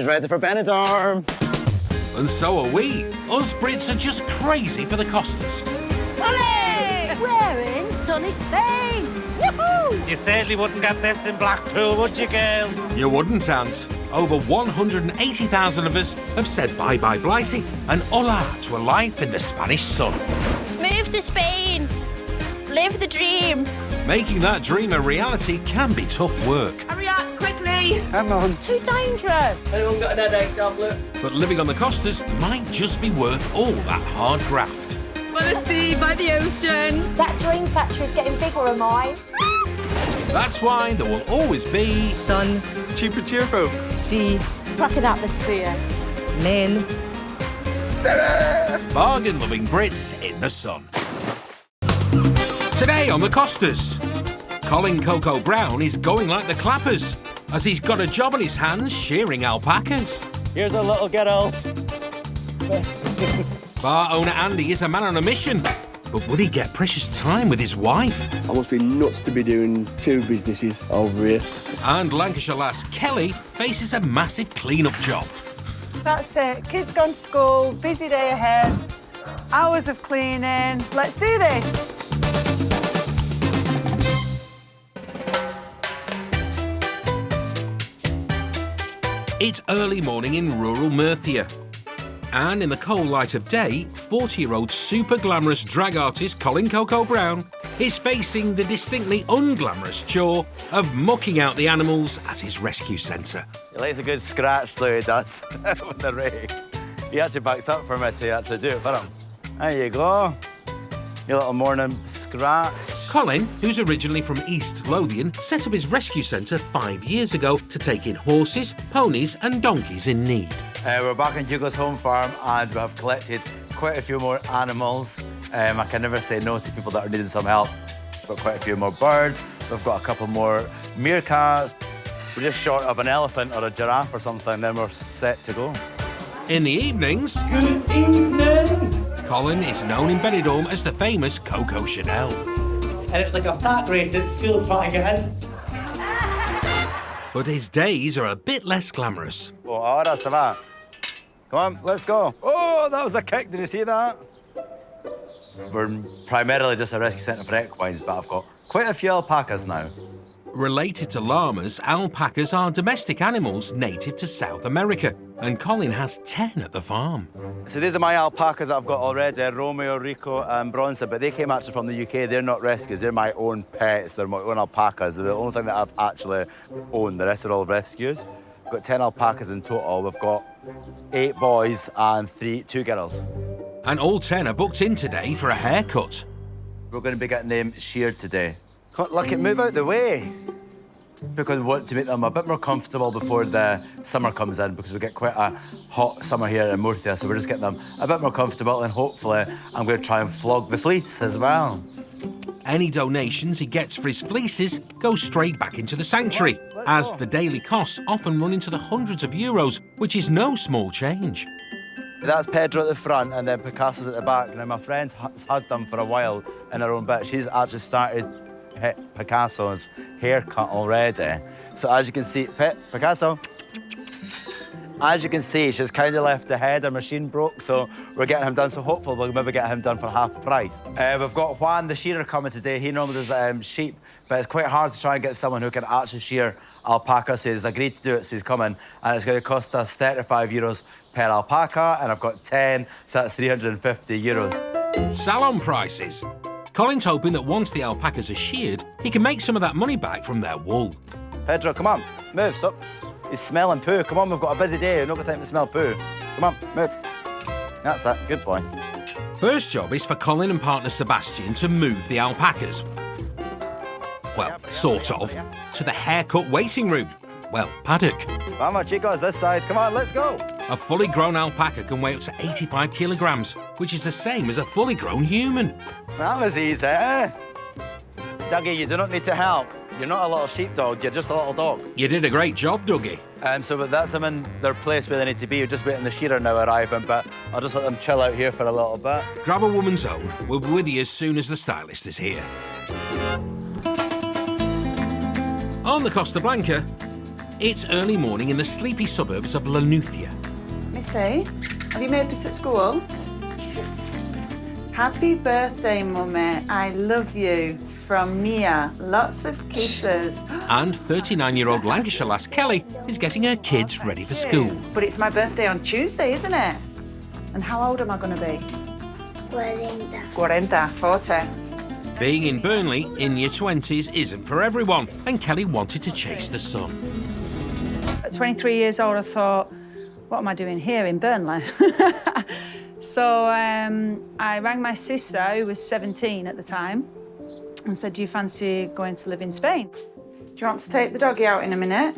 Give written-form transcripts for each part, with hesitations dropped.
He's ready for Benidorm. And so are we. Us Brits are just crazy for the Costas. Ollie! We're in sunny Spain. Woohoo! You certainly wouldn't get this in Blackpool, would you, girls? You wouldn't, Ant. Over 180,000 of us have said bye-bye Blighty and hola to a life in the Spanish sun. Move to Spain. Live the dream. Making that dream a reality can be tough work. Hurry up, quickly! Come on. It's too dangerous. Anyone got an headache, tablet? But living on the Costas might just be worth all that hard graft. By the sea, by the ocean. That dream factory is getting bigger, am I? That's why there will always be Sun, Cheap and cheerful. sea, Cracking atmosphere. men. bargain-loving Brits in the sun. Today on the Costas, Colin Coco Brown is going like the clappers as he's got a job on his hands shearing alpacas. Here's our little girl. Bar owner Andy is a man on a mission, but will he get precious time with his wife? I must be nuts to be doing 2 businesses over here. And Lancashire lass Kelly faces a massive clean-up job. That's it. Kids gone to school, busy day ahead, hours of cleaning. Let's do this. It's early morning in rural Mercia. And in the cold light of day, 40-year-old super glamorous drag artist Colin Coco Brown is facing the distinctly unglamorous chore of mucking out the animals at his rescue centre. He likes a good scratch, so he does, with the rake. He actually backs up for me to actually do it for him. There you go. Your little morning scratch. Colin, who's originally from East Lothian, set up his rescue centre 5 years ago to take in horses, ponies and donkeys in need. We're back on Hugo's home farm and we have collected quite a few more animals. I can never say no to people that are needing some help. We've got quite a few more birds. We've got a couple more meerkats. We're just short of an elephant or a giraffe or something, then we're set to go. In the evenings, Good evening. Colin is known in Benidorm as the famous Coco Chanel. And it was like a attack race at school trying to get in. But his days are a bit less glamorous. Oh, ahora se va. Come on, let's go. Oh, that was a kick. Did you see that? We're primarily just a rescue centre for equines, but I've got quite a few alpacas now. Related to llamas, alpacas are domestic animals native to South America, and Colin has 10 at the farm. So these are my alpacas that I've got already, Romeo, Rico and Bronson, but they came actually from the UK. They're not rescues, they're my own pets. They're my own alpacas. They're the only thing that I've actually owned. The rest are all rescues. We've got 10 alpacas in total. We've got 8 boys and 2 girls. And all 10 are booked in today for a haircut. We're going to be getting them sheared today. Look, move out the way. Because we want to make them a bit more comfortable before the summer comes in, because we get quite a hot summer here in Murcia, so we're just getting them a bit more comfortable, and hopefully I'm going to try and flog the fleece as well. Any donations he gets for his fleeces go straight back into the sanctuary, as the daily costs often run into the hundreds of euros, which is no small change. That's Pedro at the front and then Picasso's at the back. Now, my friend has had them for a while in her own bit. She's actually started Picasso's haircut already. So as you can see, Picasso, as you can see, she's kind of left the head, her machine broke, so we're getting him done. So hopefully we'll maybe get him done for half price. We've got Juan, the shearer, coming today. He normally does sheep, but it's quite hard to try and get someone who can actually shear alpaca, so he's agreed to do it, so he's coming. And it's going to cost us 35 euros per alpaca, and I've got 10, so that's 350 euros. Salon prices. Colin's hoping that once the alpacas are sheared, he can make some of that money back from their wool. Pedro, come on, move, stop. He's smelling poo. Come on, we've got a busy day. We've not got time to smell poo. Come on, move. That's it, good boy. First job is for Colin and partner Sebastian to move the alpacas. Well, sort of, to the haircut waiting room. Well, paddock. Vamos, chicos, this side. Come on, let's go. A fully grown alpaca can weigh up to 85 kilograms, which is the same as a fully grown human. That was easy, eh? Dougie, you do not need to help. You're not a little sheepdog, you're just a little dog. You did a great job, Dougie. So that's them in their place where they need to be. We're just waiting the shearer now arriving, but I'll just let them chill out here for a little bit. Grab a woman's own. We'll be with you as soon as the stylist is here. On the Costa Blanca, It's early morning in the sleepy suburbs of Lanuthia. Missy, have you made this at school? Happy birthday, Mummy. I love you. From Mia. Lots of kisses. And 39-year-old Lancashire lass Kelly is getting her kids ready for school. But it's my birthday on Tuesday, isn't it? And how old am I going to be? 40. Being in Burnley in your 20s isn't for everyone, and Kelly wanted to chase the sun. At 23 years old, I thought, what am I doing here in Burnley? So I rang my sister, who was 17 at the time, and said, do you fancy going to live in Spain? Do you want to take the doggy out in a minute?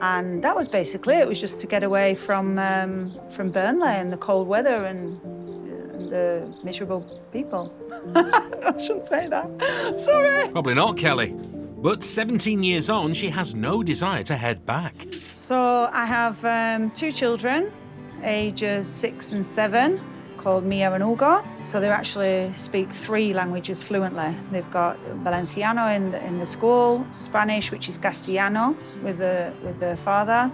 And that was basically it. It was just to get away from Burnley and the cold weather and the miserable people. I shouldn't say that. Sorry. Probably not, Kelly. But 17 years on, she has no desire to head back. So I have 2 children, ages 6 and 7, called Mia and Hugo. So they actually speak 3 languages fluently. They've got Valenciano in the school, Spanish, which is Castellano with the father,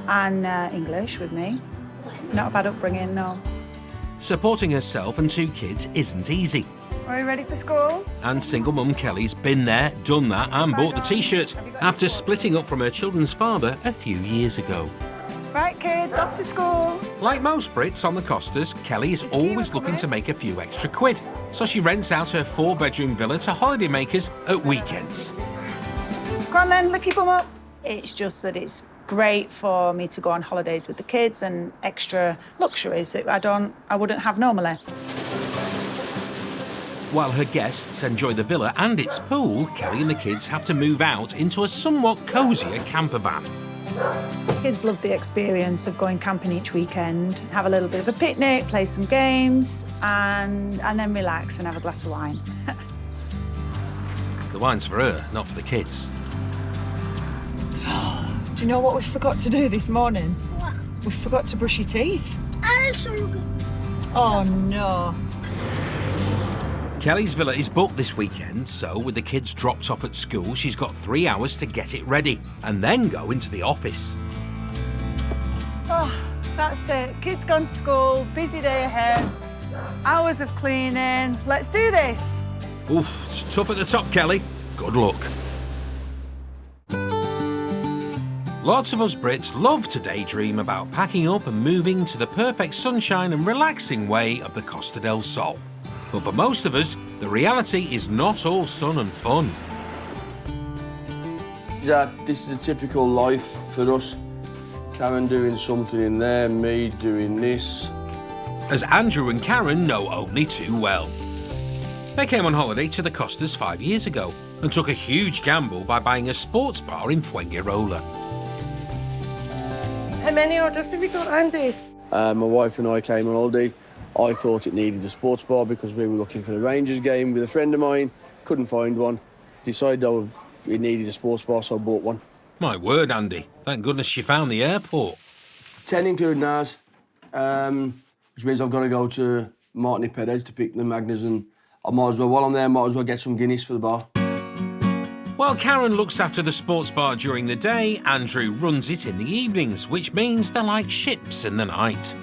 and English with me. Not a bad upbringing, no. Supporting herself and 2 kids isn't easy. Are you ready for school? And single mum Kelly's been there, done that, and bought the T-shirt after splitting up from her children's father a few years ago. Right, kids, off to school. Like most Brits on the Costas, Kelly is always looking to make a few extra quid, so she rents out her 4-bedroom villa to holidaymakers at weekends. Go on then, lift your bum up. It's just that it's great for me to go on holidays with the kids and extra luxuries that I wouldn't have normally. While her guests enjoy the villa and its pool, Kelly and the kids have to move out into a somewhat cosier camper van. Kids love the experience of going camping each weekend, have a little bit of a picnic, play some games, and then relax and have a glass of wine. The wine's for her, not for the kids. Do you know what we forgot to do this morning? What? We forgot to brush your teeth. Oh, no. Kelly's villa is booked this weekend, so with the kids dropped off at school, she's got 3 hours to get it ready and then go into the office. Oh, that's it. Kids gone to school, busy day ahead, hours of cleaning. Let's do this. Oof, it's tough at the top, Kelly. Good luck. Lots of us Brits love to daydream about packing up and moving to the perfect sunshine and relaxing way of the Costa del Sol. But for most of us, the reality is not all sun and fun. This is a typical life for us. Karen doing something in there, me doing this. As Andrew and Karen know only too well. They came on holiday to the Costas 5 years ago and took a huge gamble by buying a sports bar in Fuengirola. How many orders have you got, Andy? My wife and I came on holiday. I thought it needed a sports bar because we were looking for the Rangers game with a friend of mine. Couldn't find one. Decided it needed a sports bar, so I bought one. My word, Andy. Thank goodness you found the airport. 10 including ours, which means I've got to go to Martin Perez to pick the Magners, and while I'm there, I might as well get some Guinness for the bar. While Karen looks after the sports bar during the day, Andrew runs it in the evenings, which means they're like ships in the night.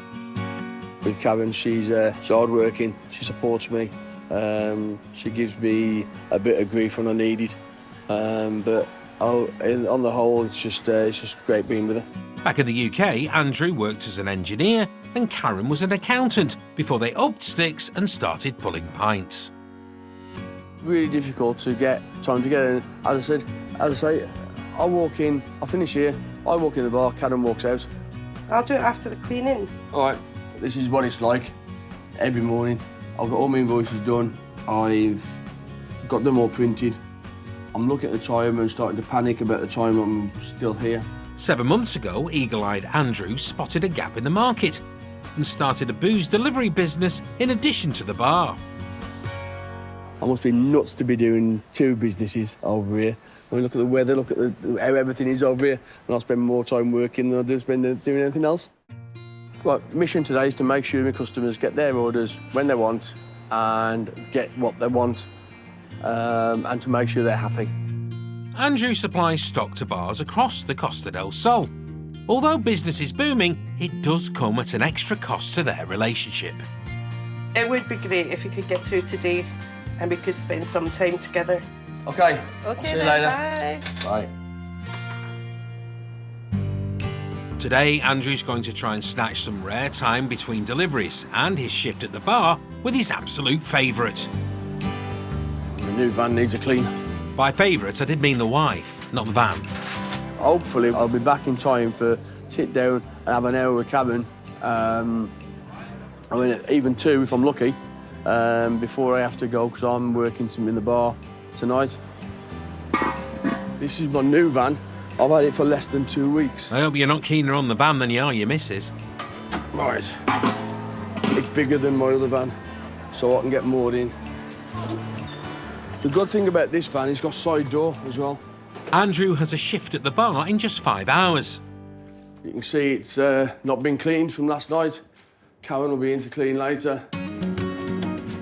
With Karen, she's hard-working, she supports me, she gives me a bit of grief when I need it, but on the whole, it's just great being with her. Back in the UK, Andrew worked as an engineer and Karen was an accountant before they upped sticks and started pulling pints. Really difficult to get time to get in. As I say, I walk in, I finish here, I walk in the bar, Karen walks out. I'll do it after the cleaning. All right, this is what it's like every morning. I've got all my invoices done. I've got them all printed. I'm looking at the time and starting to panic about the time I'm still here. 7 months ago, eagle-eyed Andrew spotted a gap in the market and started a booze delivery business in addition to the bar. I must be nuts to be doing 2 businesses over here. When we look at the weather, look at how everything is over here, and I'll spend more time working than I do spend doing anything else. Well, mission today is to make sure my customers get their orders when they want and get what they want, and to make sure they're happy. Andrew supplies stock to bars across the Costa del Sol. Although business is booming, it does come at an extra cost to their relationship. It would be great if we could get through today and we could spend some time together. Okay. Okay, See you then, later. bye. Bye. Today, Andrew's going to try and snatch some rare time between deliveries and his shift at the bar with his absolute favourite. The new van needs a clean. By favourite, I did mean the wife, not the van. Hopefully, I'll be back in time for sit down and have an hour with Karen. I mean, even 2 if I'm lucky, before I have to go because I'm working in the bar tonight. This is my new van. I've had it for less than 2 weeks. I hope you're not keener on the van than you are your missus. Right. It's bigger than my other van, so I can get more in. The good thing about this van, it's got side door as well. Andrew has a shift at the bar in just 5 hours. You can see it's not been cleaned from last night. Karen will be in to clean later.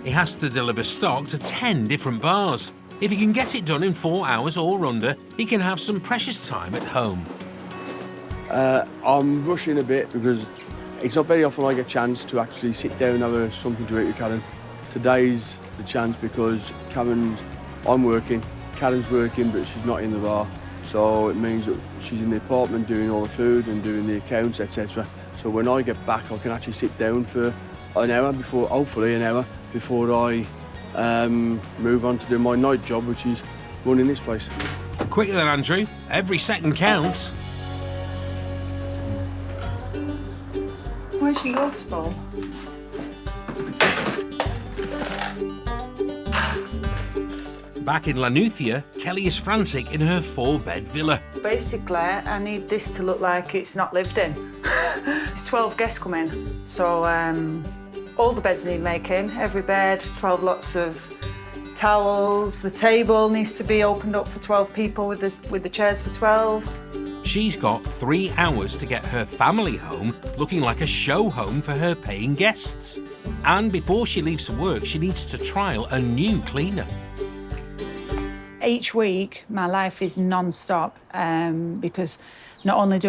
He has to deliver stock to 10 different bars. If he can get it done in 4 hours or under, he can have some precious time at home. I'm rushing a bit because it's not very often I get a chance to actually sit down and have something to eat with Karen. Today's the chance because I'm working, Karen's working, but she's not in the bar. So it means that she's in the apartment doing all the food and doing the accounts, etc. So when I get back, I can actually sit down for an hour before, hopefully an hour, before I move on to do my night job, which is running this place. Quicker than Andrew. Every second counts. Where's your water bowl? Back in Lanuthia, Kelly is frantic in her 4-bed villa. Basically, I need this to look like it's not lived in. It's 12 guests come in, so all the beds need making. Every bed, 12 lots of towels. The table needs to be opened up for 12 people with the chairs for 12. She's got 3 hours to get her family home looking like a show home for her paying guests. And before she leaves for work, she needs to trial a new cleaner. Each week, my life is non-stop because not only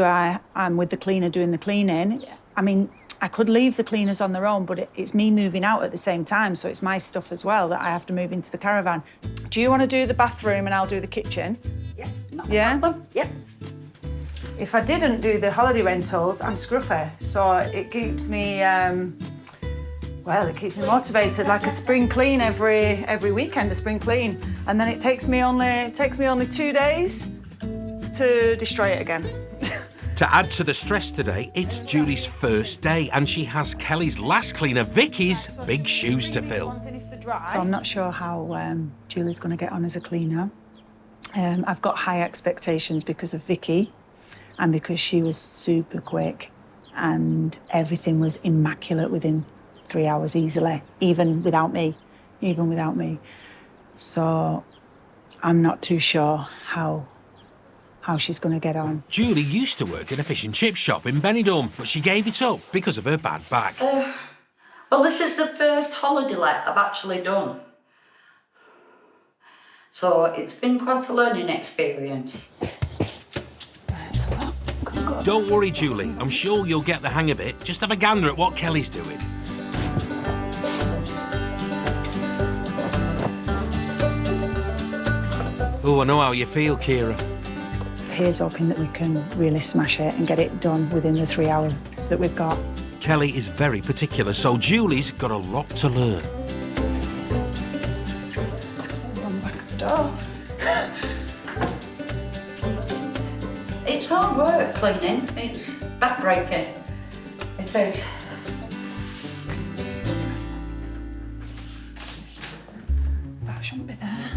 I'm with the cleaner doing the cleaning, I mean, I could leave the cleaners on their own, but it's me moving out at the same time, so it's my stuff as well that I have to move into the caravan. Do you want to do the bathroom and I'll do the kitchen? Yeah, not a problem. Yep. If I didn't do the holiday rentals, I'm scruffy, so it keeps me, it keeps me motivated, like a spring clean every weekend, a spring clean. And then it takes me only 2 days to destroy it again. To add to the stress today, it's Julie's first day and she has Kelly's last cleaner, Vicky's, big shoes to fill. So I'm not sure how Julie's going to get on as a cleaner. I've got high expectations because of Vicky and because she was super quick and everything was immaculate within 3 hours easily, even without me. So I'm not too sure how she's going to get on. Julie used to work in a fish and chip shop in Benidorm, but she gave it up because of her bad back. Well, this is the first holiday let I've actually done. So it's been quite a learning experience. Don't worry, Julie. I'm sure you'll get the hang of it. Just have a gander at what Kelly's doing. Oh, I know how you feel, Kira. Here's hoping that we can really smash it and get it done within the 3 hours that we've got. Kelly is very particular, so Julie's got a lot to learn. It's on the back of the door. It's hard work cleaning. It's backbreaking. It is. That shouldn't be there.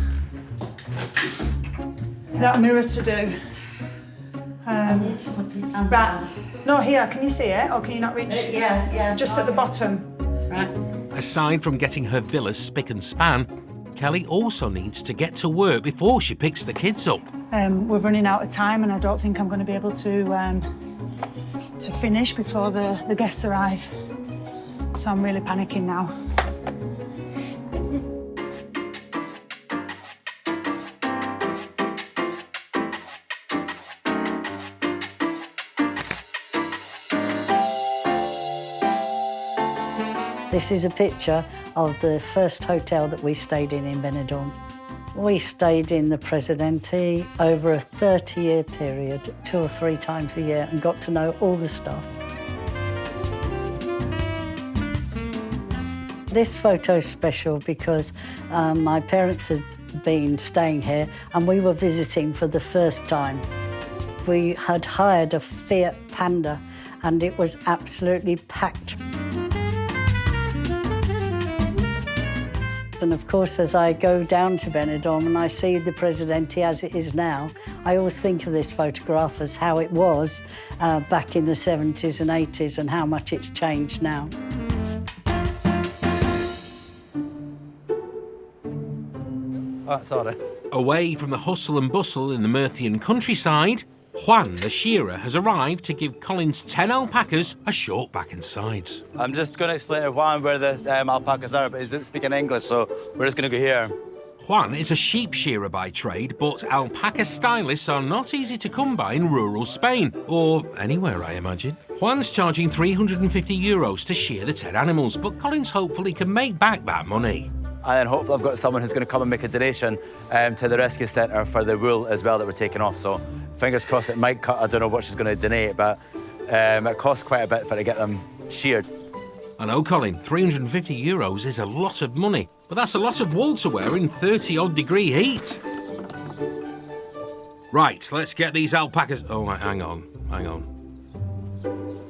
That mirror to do. Right. No, here, can you see it? Or can you not reach? Yeah. Just at the bottom. Right. Aside from getting her villa spick and span, Kelly also needs to get to work before she picks the kids up. We're running out of time and I don't think I'm going to be able to finish before the guests arrive. So I'm really panicking now. This is a picture of the first hotel that we stayed in Benidorm. We stayed in the Presidente over a 30-year period, 2 or 3 times a year, and got to know all the staff. This photo is special because my parents had been staying here and we were visiting for the first time. We had hired a Fiat Panda and it was absolutely packed. And of course, as I go down to Benidorm and I see the Presidente as it is now, I always think of this photograph as how it was back in the 70s and 80s and how much it's changed now. Oh, sorry. Away from the hustle and bustle in the Murcian countryside, Juan, the shearer, has arrived to give Colin's 10 alpacas a short back and sides. I'm just going to explain to Juan where the alpacas are, but he's speaking English, so we're just going to go here. Juan is a sheep shearer by trade, but alpaca stylists are not easy to come by in rural Spain, or anywhere, I imagine. Juan's charging €350 to shear the 10 animals, but Colin's hopeful he can make back that money. And then hopefully I've got someone who's going to come and make a donation to the rescue centre for the wool as well that we're taking off. So fingers crossed it might cut. I don't know what she's going to donate, but it costs quite a bit for to get them sheared. I know, Colin, €350 is a lot of money, but that's a lot of wool to wear in 30-odd degree heat. Right, let's get these alpacas... Oh, hang on.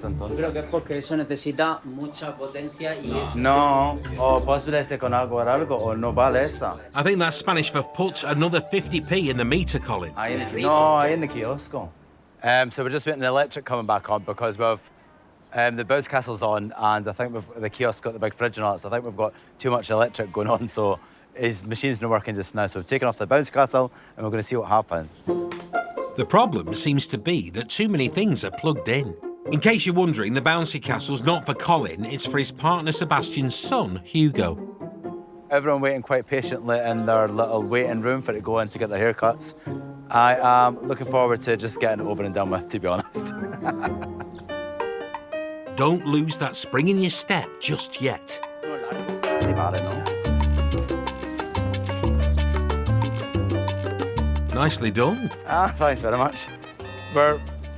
Creo que es porque eso necesita mucha potencia y es... No, o puedes con agua o algo, o no vale esa. I think that's Spanish for put another 50p in the meter, Colin. No, in the kiosco. So we're just waiting the electric coming back on because we've the bounce castle's on and I think the kiosk got the big fridge and all that, so I think we've got too much electric going on, so his machine's not working just now. So we've taken off the bounce castle and we're going to see what happens. The problem seems to be that too many things are plugged in. In case you're wondering, the bouncy castle's not for Colin, it's for his partner Sebastian's son, Hugo. Everyone waiting quite patiently in their little waiting room for it to go in to get their haircuts. I am looking forward to just getting it over and done with, to be honest. Don't lose that spring in your step just yet. Nicely done. Thanks very much.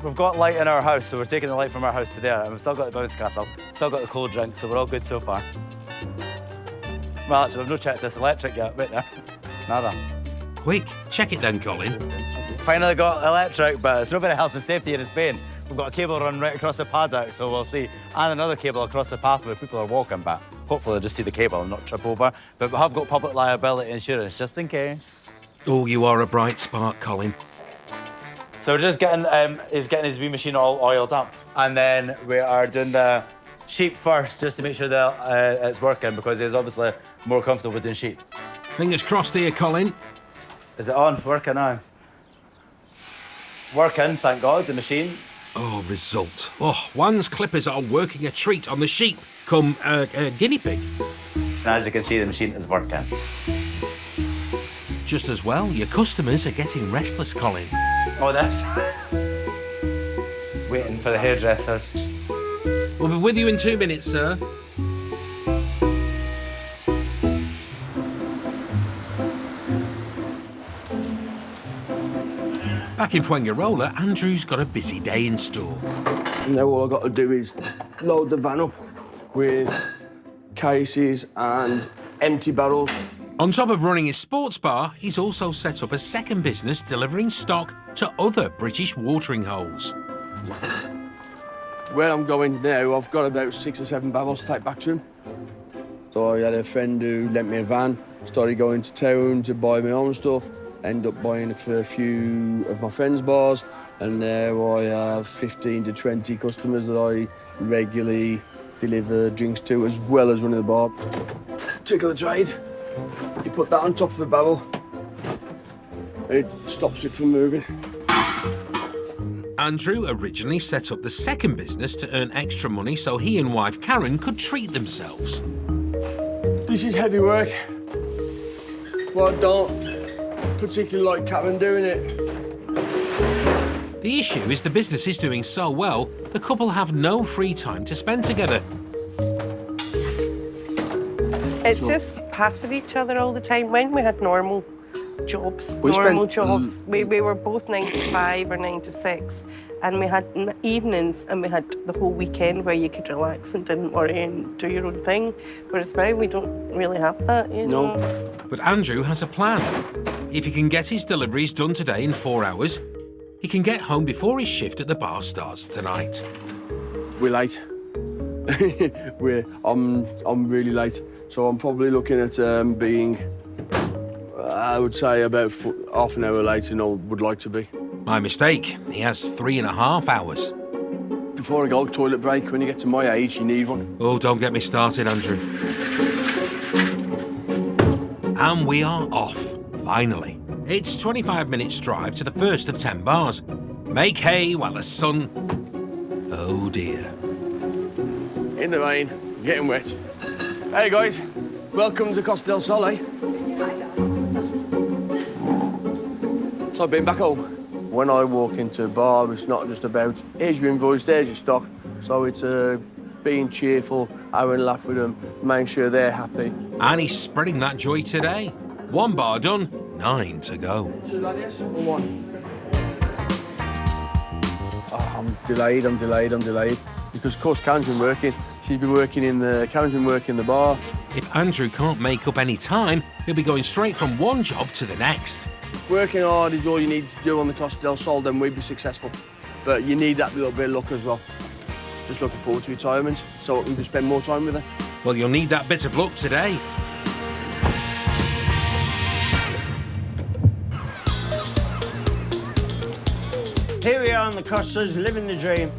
We've got light in our house, so we're taking the light from our house to there, and we've still got the bounce castle, still got the cold drink, so we're all good so far. Well, actually, we've not checked this electric yet. Wait there. Nada. Quick, check it then, Colin. Finally got electric, but it's not very health and safety here in Spain. We've got a cable run right across the paddock, so we'll see. And another cable across the path where people are walking, but hopefully they'll just see the cable and not trip over. But we have got public liability insurance, just in case. Oh, you are a bright spark, Colin. So we're just getting, he's getting his wee machine all oiled up. And then we are doing the sheep first, just to make sure that it's working, because he's obviously more comfortable with doing sheep. Fingers crossed here, Colin. Is it on? Working now. Working, thank God, the machine. Oh, result. Oh, Juan's clippers are working a treat on the sheep. Come, guinea pig. And as you can see, the machine is working. Just as well, your customers are getting restless, Colin. Oh, that's... waiting for the hairdressers. We'll be with you in 2 minutes, sir. Back in Fuengirola, Andrew's got a busy day in store. Now all I've got to do is load the van up with cases and empty barrels. On top of running his sports bar, he's also set up a second business delivering stock to other British watering holes. Where I'm going now, I've got about 6 or 7 barrels to take back to him. So I had a friend who lent me a van, started going to town to buy my own stuff, ended up buying it for a few of my friends' bars, and now I have 15 to 20 customers that I regularly deliver drinks to, as well as running the bar. Trick of the trade. You put that on top of the barrel, it stops it from moving. Andrew originally set up the second business to earn extra money so he and wife Karen could treat themselves. This is heavy work. Well, I don't particularly like Karen doing it. The issue is the business is doing so well, the couple have no free time to spend together. It's just passing each other all the time. When we had normal jobs, we were both 9 to 5 or 9 to 6, and we had evenings and we had the whole weekend where you could relax and didn't worry and do your own thing. Whereas now we don't really have that, you know. But Andrew has a plan. If he can get his deliveries done today in 4 hours, he can get home before his shift at the bar starts tonight. We're late. I'm really late, so I'm probably looking at being, I would say, about half an hour later than I would like to be. My mistake. He has 3.5 hours. Before I go toilet break, when you get to my age, you need one. Oh, don't get me started, Andrew. And we are off, finally. It's 25 minutes drive to the first of 10 bars. Make hay while the sun... Oh dear. In the rain, getting wet. Hey guys, welcome to Costa Del Sol, eh? So I've been back home. When I walk into a bar, it's not just about, here's your invoice, there's your stock. So it's being cheerful, having a laugh with them, making sure they're happy. And he's spreading that joy today. 1 bar done, 9 to go. 2 like this, or 1? Oh, I'm delayed. Because, of course, Karen's been working. Karen's been working in the bar. If Andrew can't make up any time, he'll be going straight from one job to the next. Working hard is all you need to do on the Costa del Sol, then we'd be successful. But you need that little bit of luck as well. Just looking forward to retirement, so I can spend more time with her. Well, you'll need that bit of luck today. Here we are on the Costas, living the dream.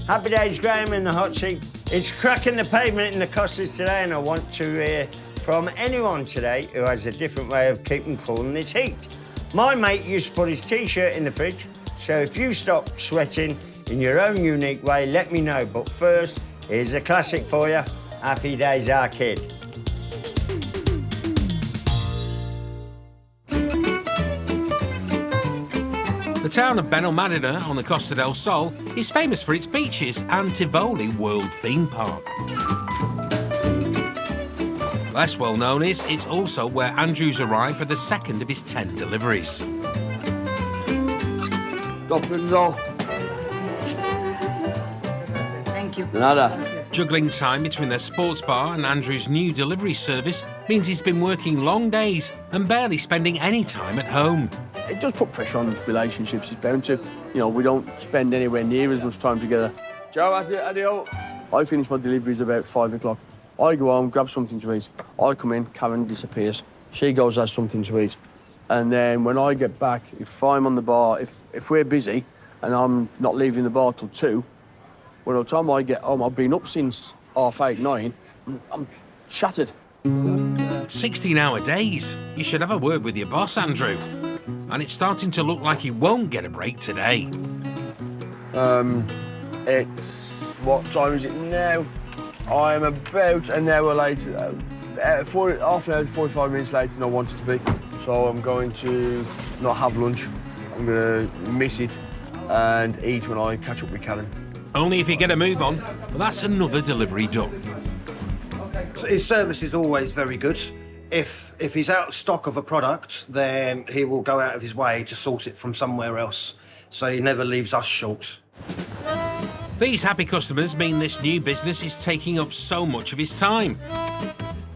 Happy days, Graham in the hot seat. It's cracking the pavement in the Costas today, and I want to hear from anyone today who has a different way of keeping cool in this heat. My mate used to put his T-shirt in the fridge, so if you stop sweating in your own unique way, let me know. But first, here's a classic for you. Happy days, our kid. The town of Benidorm on the Costa del Sol is famous for its beaches and Tivoli World Theme Park. Less well known is it's also where Andrew's arrived for the second of his 10 deliveries. Thank you. Nada. Juggling time between their sports bar and Andrew's new delivery service means he's been working long days and barely spending any time at home. It does put pressure on relationships, it's bound to. You know, we don't spend anywhere near as much time together. Ciao, adio. I finish my deliveries about 5 o'clock. I go home, grab something to eat. I come in, Karen disappears. She goes, has something to eat. And then when I get back, if I'm on the bar, if we're busy and I'm not leaving the bar till 2, by the time I get home, I've been up since 8:30, 9, I'm shattered. 16-hour days. You should have a word with your boss, Andrew. And it's starting to look like he won't get a break today. It's... what time is it now? I'm about an hour late, half an hour, 45 minutes later than I wanted to be. So I'm going to not have lunch. I'm going to miss it and eat when I catch up with Karen. Only if you get a move on. Well, that's another delivery done. So his service is always very good. If he's out of stock of a product, then he will go out of his way to source it from somewhere else. So he never leaves us short. These happy customers mean this new business is taking up so much of his time.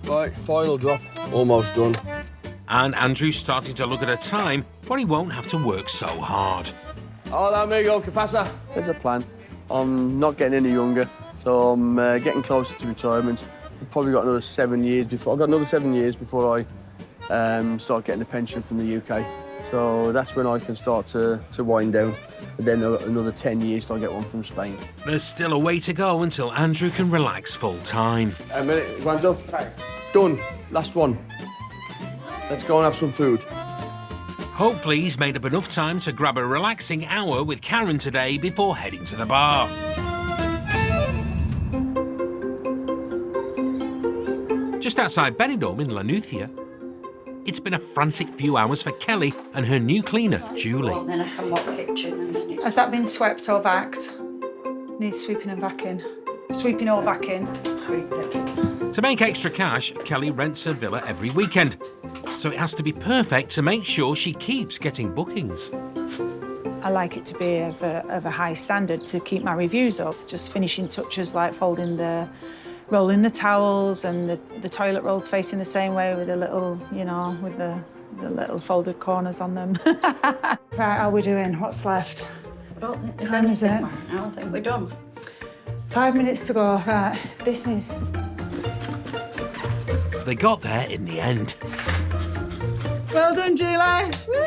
Right, final drop. Almost done. And Andrew's starting to look at a time where he won't have to work so hard. Hola, amigo, ¿qué pasa? There's a plan. I'm not getting any younger, so I'm getting closer to retirement. I've probably got another 7 years before. I've got another 7 years before I start getting a pension from the UK. So that's when I can start to wind down. And then another 10 years till I get one from Spain. There's still a way to go until Andrew can relax full time. A minute, Guanzo. Done. Last one. Let's go and have some food. Hopefully he's made up enough time to grab a relaxing hour with Karen today before heading to the bar. Just outside Benidorm in Lanuthia, it's been a frantic few hours for Kelly and her new cleaner, Julie. Then I can mop kitchen. Has that been swept or vacked? Needs sweeping and vacuuming. Sweeping or vacuuming? Sweeping. To make extra cash, Kelly rents her villa every weekend, so it has to be perfect to make sure she keeps getting bookings. I like it to be of a high standard to keep my reviews up. It's just finishing touches like rolling the towels and the toilet rolls facing the same way with the little, you know, with the little folded corners on them. Right, how are we doing? What's left? I don't think there's Time is it? anything. I don't think we're done. 5 minutes to go. Right, this is... They got there in the end. Well done, Julie. Woo!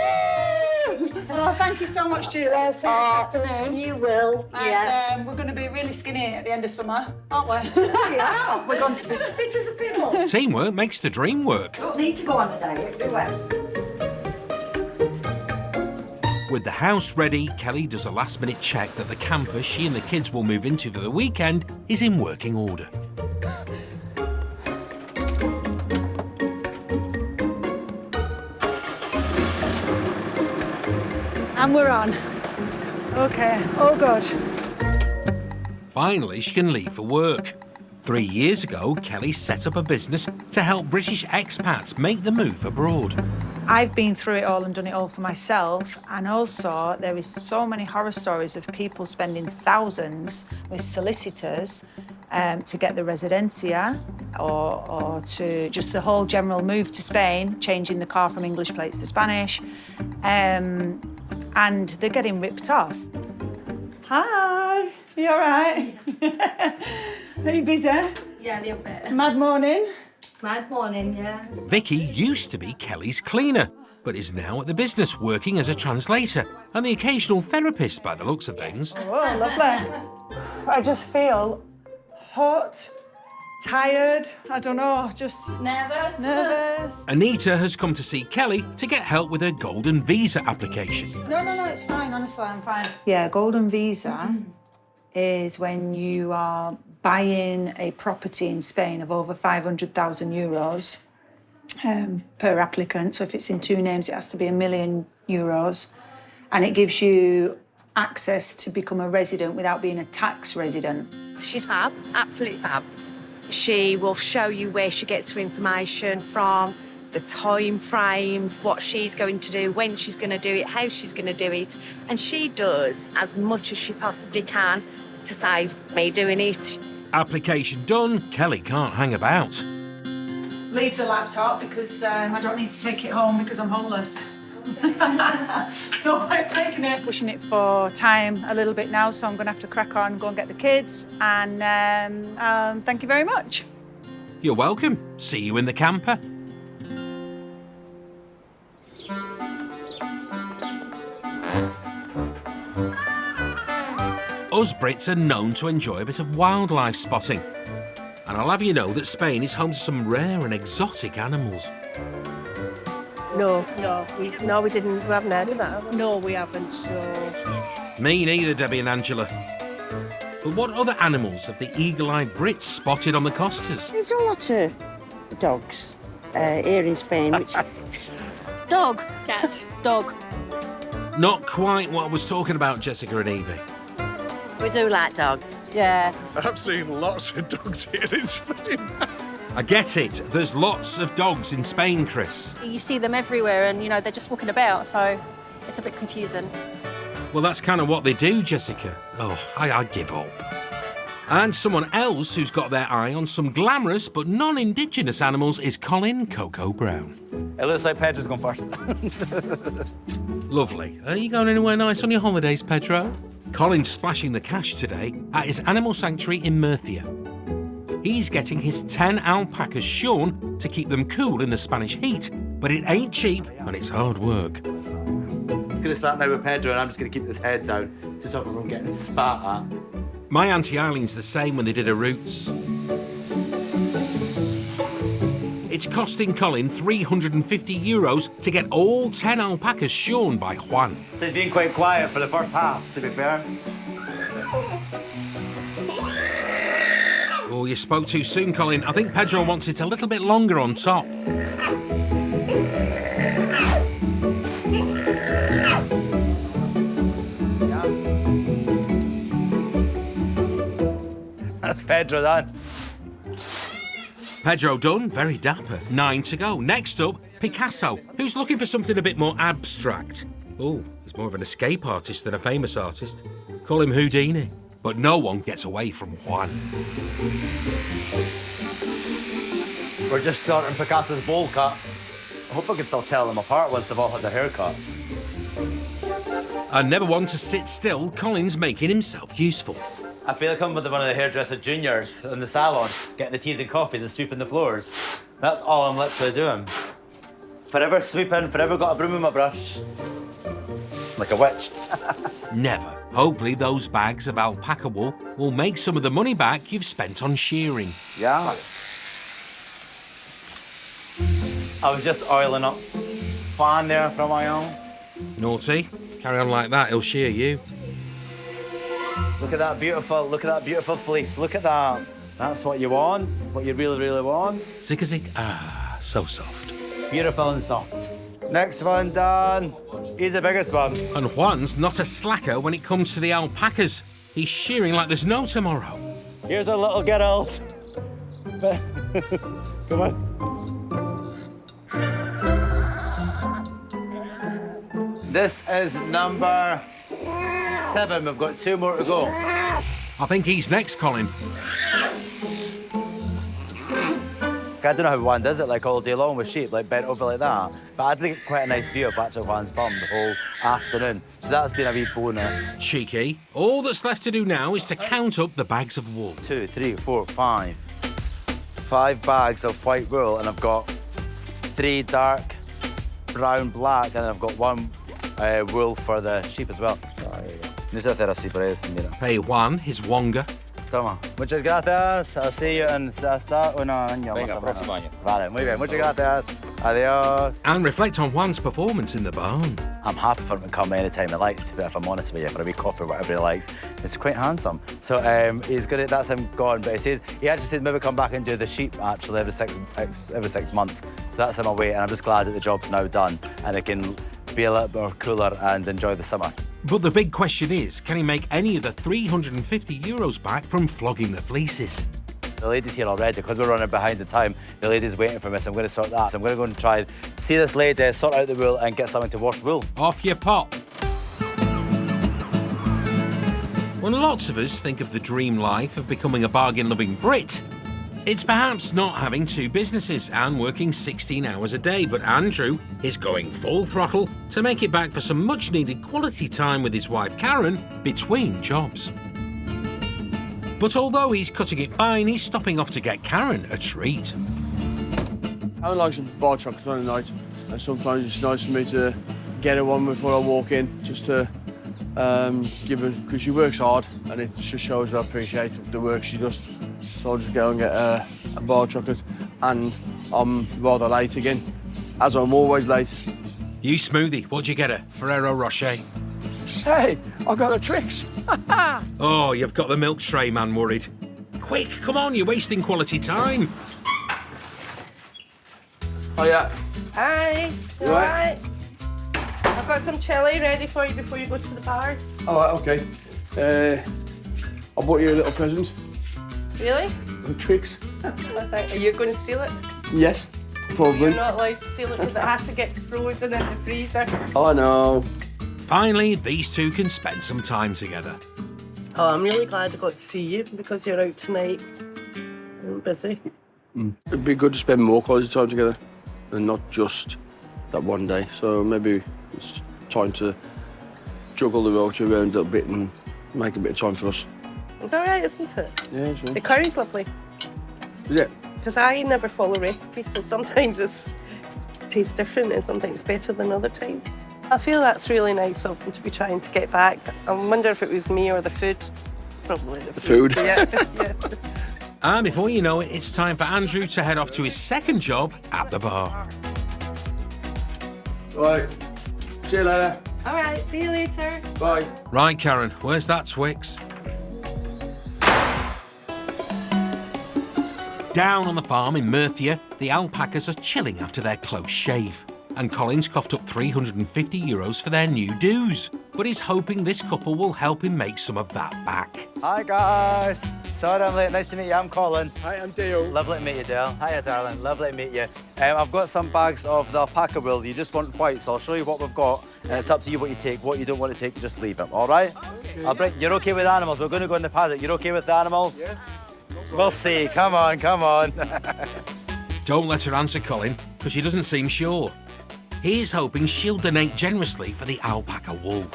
Oh, thank you so much, Julie. I'll see you this afternoon. You will, And we're going to be really skinny at the end of summer, aren't we? Yeah, we're going to be as fit as a fiddle. Teamwork makes the dream work. Don't need to go on a diet, do we? With the house ready, Kelly does a last-minute check that the camper she and the kids will move into for the weekend is in working order. And we're on. OK, all good. Finally, she can leave for work. 3 years ago, Kelly set up a business to help British expats make the move abroad. I've been through it all and done it all for myself, and also there is so many horror stories of people spending thousands with solicitors to get the residencia or to just the whole general move to Spain, changing the car from English plates to Spanish, and they're getting ripped off. Hi, you all right? Are you busy? Yeah, a little bit. Mad morning? Mad morning, yeah. Vicky used to be Kelly's cleaner, but is now at the business working as a translator and the occasional therapist by the looks of things. Oh, lovely. I just feel hot, tired, I don't know, just... Nervous. Anita has come to see Kelly to get help with her golden visa application. No, it's fine, honestly, I'm fine. Yeah, golden visa is when you are buying a property in Spain of over 500,000 euros per applicant. So if it's in two names, it has to be €1 million. And it gives you access to become a resident without being a tax resident. She's fab, absolutely fab. She will show you where she gets her information from, the time frames, what she's going to do, when she's going to do it, how she's going to do it. And she does as much as she possibly can to save me doing it. Application done, Kelly can't hang about. Leave the laptop because I don't need to take it home because I'm homeless. No, I'm taking it. Pushing it for time a little bit now, so I'm going to have to crack on, go and get the kids, and thank you very much. You're welcome. See you in the camper. Us Brits are known to enjoy a bit of wildlife spotting. And I'll have you know that Spain is home to some rare and exotic animals. No, we didn't. We haven't heard of that. No, we haven't. So. Me neither, Debbie and Angela. But what other animals have the eagle-eyed Brits spotted on the Costas? There's a lot of dogs here in Spain, which... Dog. Cat. Dog. Not quite what I was talking about, Jessica and Evie. We do like dogs. Yeah. I've seen lots of dogs here in Spain. I get it. There's lots of dogs in Spain, Chris. You see them everywhere and, you know, they're just walking about, so it's a bit confusing. Well, that's kind of what they do, Jessica. Oh, I give up. And someone else who's got their eye on some glamorous but non-Indigenous animals is Colin Coco Brown. It looks like Pedro's gone first. Lovely. Are you going anywhere nice on your holidays, Pedro? Colin's splashing the cash today at his animal sanctuary in Murcia. He's getting his 10 alpacas shorn to keep them cool in the Spanish heat, but it ain't cheap and it's hard work. I'm going to start now with Pedro and I'm just going to keep his head down to stop him from getting spat at. My Auntie Eileen's the same when they did her roots. It's costing Colin €350 to get all 10 alpacas shorn by Juan. So he's been quite quiet for the first half, to be fair. Oh, you spoke too soon, Colin. I think Pedro wants it a little bit longer on top. That's Pedro, then. Pedro done, very dapper. 9 to go. Next up, Picasso, who's looking for something a bit more abstract. Oh, he's more of an escape artist than a famous artist. Call him Houdini. But no one gets away from Juan. We're just sorting Picasso's bowl cut. I hope I can still tell them apart once they've all had their haircuts. And never one to sit still, Colin's making himself useful. I feel like I'm with one of the hairdresser juniors in the salon, getting the teas and coffees and sweeping the floors. That's all I'm literally doing. Forever sweeping, forever got a broom in my brush. Like a witch. Never. Hopefully those bags of alpaca wool will make some of the money back you've spent on shearing. Yeah. I was just oiling up Juan there for a while. Naughty. Carry on like that, he'll shear you. Look at that beautiful fleece. Look at that. That's what you want, what you really, really want. Zig-a-zig. Ah, so soft. Beautiful and soft. Next one done. He's the biggest one. And Juan's not a slacker when it comes to the alpacas. He's shearing like there's no tomorrow. Here's our little girls. Come on. This is number 7. We've got 2 more to go. I think he's next, Colin. I don't know how Juan does it, like all day long with sheep, like bent over like that. But I think quite a nice view of actually Juan's bum the whole afternoon. So that's been a wee bonus. Cheeky. All that's left to do now is to count up the bags of wool. 2, 3, 4, 5. 5 bags of white wool, and I've got 3 dark brown, black, and then I've got 1 wool for the sheep as well. Pay Juan his wonga. Toma. Muchas gracias. I'll see you in hasta un año más o menos. Vale, muy bien. Muchas gracias. Adios. And reflect on Juan's performance in the barn. I'm happy for him to come anytime he likes, if I'm honest with you, for a wee coffee, whatever he likes. It's quite handsome. So he's good at that's him gone, but he actually said maybe come back and do the sheep actually every 6 months. So that's him away, and I'm just glad that the job's now done and I can be a little bit more cooler and enjoy the summer. But the big question is, can he make any of the €350 back from flogging the fleeces? The lady's here already, because we're running behind the time. The lady's waiting for me, so I'm going to sort that. So I'm going to go and try and see this lady, sort out the wool and get something to wash wool. Off you pop. When lots of us think of the dream life of becoming a bargain-loving Brit, it's perhaps not having 2 businesses and working 16 hours a day, but Andrew is going full throttle to make it back for some much-needed quality time with his wife Karen between jobs. But although he's cutting it fine, he's stopping off to get Karen a treat. I like some bar chocolates on a night, and sometimes it's nice for me to get her one before I walk in, just to give her, because she works hard, and it just shows I appreciate the work she does. So I'll just go and get a bar chocolate, and I'm rather late again, as I'm always late. You smoothie, what'd you get her? Ferrero Rocher? Hey, I got a Trix. Oh, you've got the milk tray man worried. Quick, come on, you're wasting quality time. Oh, yeah. Hi, you all right? I've got some chili ready for you before you go to the bar. All right, OK. I bought you a little present. Really? The Trix. Are you going to steal it? Yes, probably. You're not allowed to steal it because it has to get frozen in the freezer. Oh, no. Finally, these 2 can spend some time together. Oh, I'm really glad I got to see you because you're out tonight. I'm busy. It'd be good to spend more quality time together and not just that one day. So maybe it's time to juggle the rota around a little bit and make a bit of time for us. It's all right, isn't it? Yeah, it's right. The curry's lovely. Is it? Because I never follow recipes, so sometimes it tastes different and sometimes better than other times. I feel that's really nice of them to be trying to get back. I wonder if it was me or the food. Probably the food. Yeah, yeah. And before you know it, it's time for Andrew to head off to his second job at the bar. Right. See you later. All right, see you later. Bye. Right, Karen, where's that Twix? Down on the farm in Murcia, the alpacas are chilling after their close shave. And Colin's coughed up €350 for their new dues. but he's hoping this couple will help him make some of that back. Hi guys. Sorry I'm late. Nice to meet you. I'm Colin. Hi, I'm Dale. Lovely to meet you, Dale. Hiya, darling. Lovely to meet you. I've got some bags of the alpaca wool. You just want white, so I'll show you what we've got. And it's up to you what you take. What you don't want to take, you just leave it. All right? Okay. You're okay with animals? We're going to go in the paddock. You're okay with the animals? Yes. We'll see. Come on, come on. Don't let her answer Colin, because she doesn't seem sure. He's hoping she'll donate generously for the alpaca wool.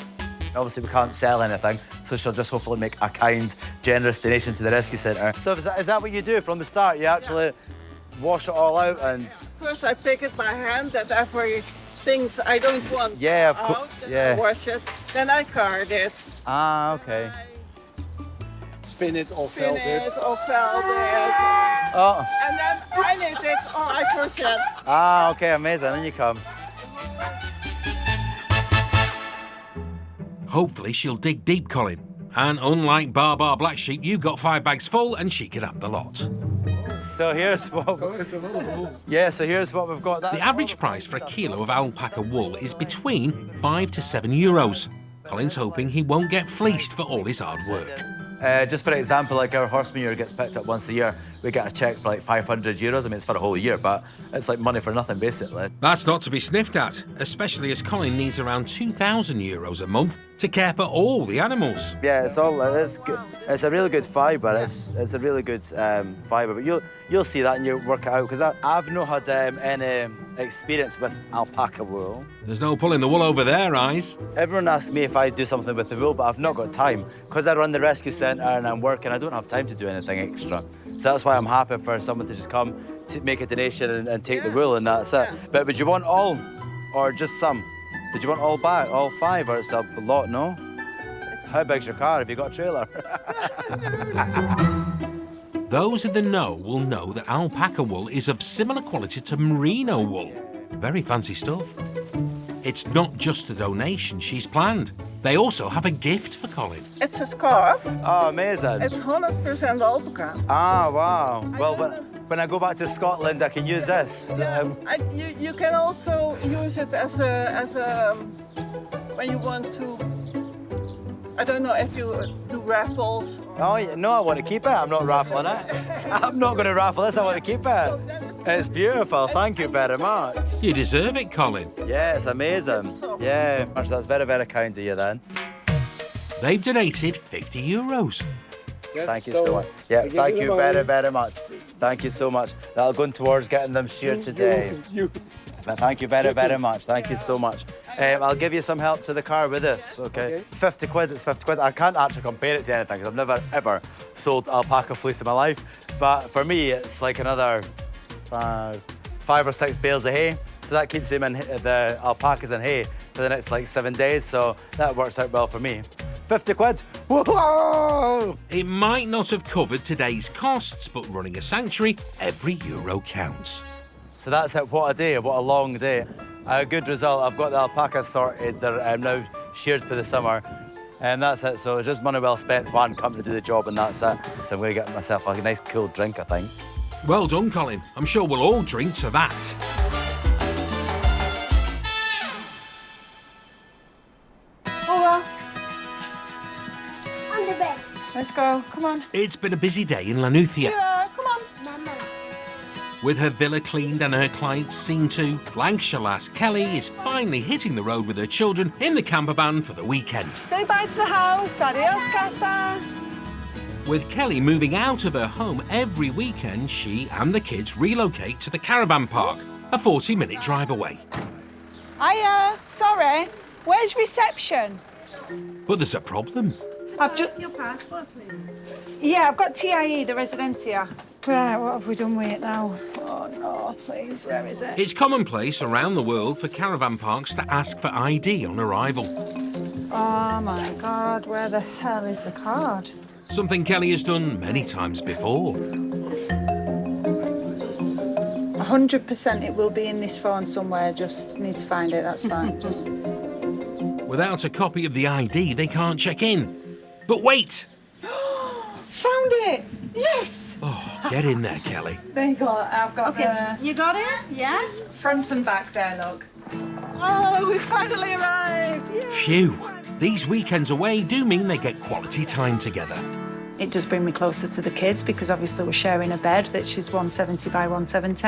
Obviously, we can't sell anything, so she'll just hopefully make a kind, generous donation to the rescue centre. So is that what you do from the start? You actually wash it all out and... First, I pick it by hand, that every things I don't want of out, course. I wash it. Then I card it. Ah, okay. Spin it or felt it. Or felt it. Oh. And then I knit it or I crochet. Ah, okay, amazing. In you come. Hopefully she'll dig deep, Colin. And unlike Bar Black Sheep, you got 5 bags full and she can have the lot. So here's what... so here's what we've got. The average price for a kilo of alpaca wool is between €5 to €7. Colin's hoping he won't get fleeced for all his hard work. Just for example, like our horse manure gets picked up once a year. We get a cheque for like €500. I mean, it's for a whole year, but it's like money for nothing, basically. That's not to be sniffed at, especially as Colin needs around €2,000 a month to care for all the animals. Yeah, it's good. It's a really good fibre. It's a really good fibre, but you'll see that and you work it out, because I've not had any experience with alpaca wool. There's no pulling the wool over their eyes. Everyone asks me if I do something with the wool, but I've not got time. Because I run the rescue centre and I'm working, I don't have time to do anything extra. So that's why I'm happy for someone to just come, to make a donation and take the wool, and that's it. But would you want all, or just some? Did you want all back, all 5, or it's a lot, no? How big's your car? Have you got a trailer? Those in the know will know that alpaca wool is of similar quality to merino wool. Very fancy stuff. It's not just a donation she's planned. They also have a gift for Colin. It's a scarf. Oh, amazing. It's 100% alpaca. Ah, wow. Well, when I go back to Scotland, I can use this. You can also use it as a when you want to. I don't know if you do raffles. Oh, yeah, no, I want to keep it. I'm not raffling it. I'm not going to raffle this. I want to keep it. It's beautiful. Thank you very much. You deserve it, Colin. Yeah, it's amazing. Yeah, that's very, very kind of you then. They've donated €50. Yes, thank you so much. Yeah, thank you very, very much. Thank you so much. That'll go towards getting them sheared today. Thank you very, very much. Thank you so much. I'll give you some help to the car with this, okay? 50 quid, it's 50 quid. I can't actually compare it to anything because I've never, ever sold alpaca fleece in my life. But for me, it's like another 5 or 6 bales of hay. So that keeps them in the alpacas in hay for the next like 7 days. So that works out well for me. 50 quid. Whoa! It might not have covered today's costs, but running a sanctuary, every euro counts. So that's it. What a day, what a long day. A good result. I've got the alpacas sorted. They're now sheared for the summer. And that's it. So it's just money well spent. One company to do the job, and that's it. So I'm going to get myself a nice cool drink, I think. Well done, Colin. I'm sure we'll all drink to that. On the bed. Let's go. Come on. It's been a busy day in Lanuthia. Yeah, come on. Mama. With her villa cleaned and her clients seen to, Lancashire lass Kelly is finally hitting the road with her children in the camper van for the weekend. Say bye to the house. Adios, casa. With Kelly moving out of her home every weekend, she and the kids relocate to the caravan park, a 40-minute drive away. Hiya. Sorry. Where's reception? But there's a problem. I've just your passport, please. Yeah, I've got TIE, the Residencia. Right, what have we done with it now? Oh no, please, where is it? It's commonplace around the world for caravan parks to ask for ID on arrival. Oh my God, where the hell is the card? Something Kelly has done many times before. 100% it will be in this phone somewhere, just need to find it, that's fine. Just... Without a copy of the ID, they can't check in. But wait! Found it! Yes! Oh, get in there, Kelly. There you go, I've got the... You got it? Yes? Front and back there, look. Oh, we finally arrived! Yay. Phew! these weekends away do mean they get quality time together. It does bring me closer to the kids because obviously we're sharing a bed that is 170 by 170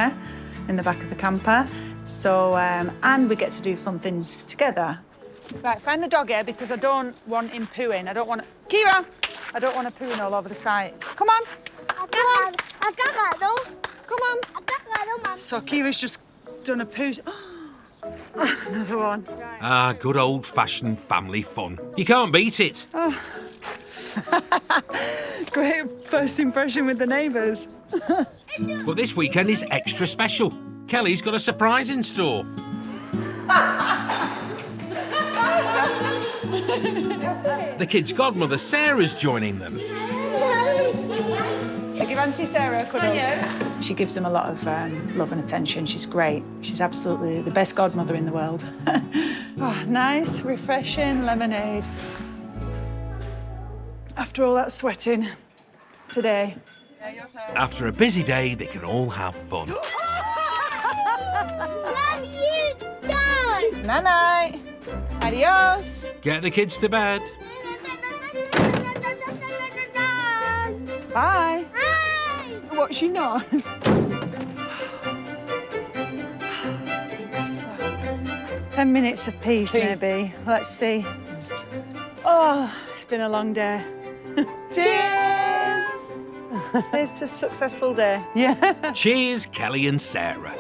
in the back of the camper. So, and we get to do fun things together. Right, find the dog here because I don't want him pooing. I don't want... Kira! I don't want him pooing all over the site. Come on. Come on. So Kira's just done a poo. Another one. Ah, good old-fashioned family fun. You can't beat it. Oh. Great first impression with the neighbours. But this weekend is extra special. Kelly's got a surprise in store. The kids' godmother, Sarah's joining them. I give Auntie Sarah a cuddle. She gives them a lot of love and attention. She's great. She's absolutely the best godmother in the world. Oh, nice, refreshing lemonade. After all that sweating today. After a busy day, they can all have fun. Love you, Dad! Night-night. Adios. Get the kids to bed. Bye. What, she knows? 10 minutes of peace, maybe. Let's see. Oh, it's been a long day. Cheers! It's a successful day. Yeah. Cheers, Kelly and Sarah.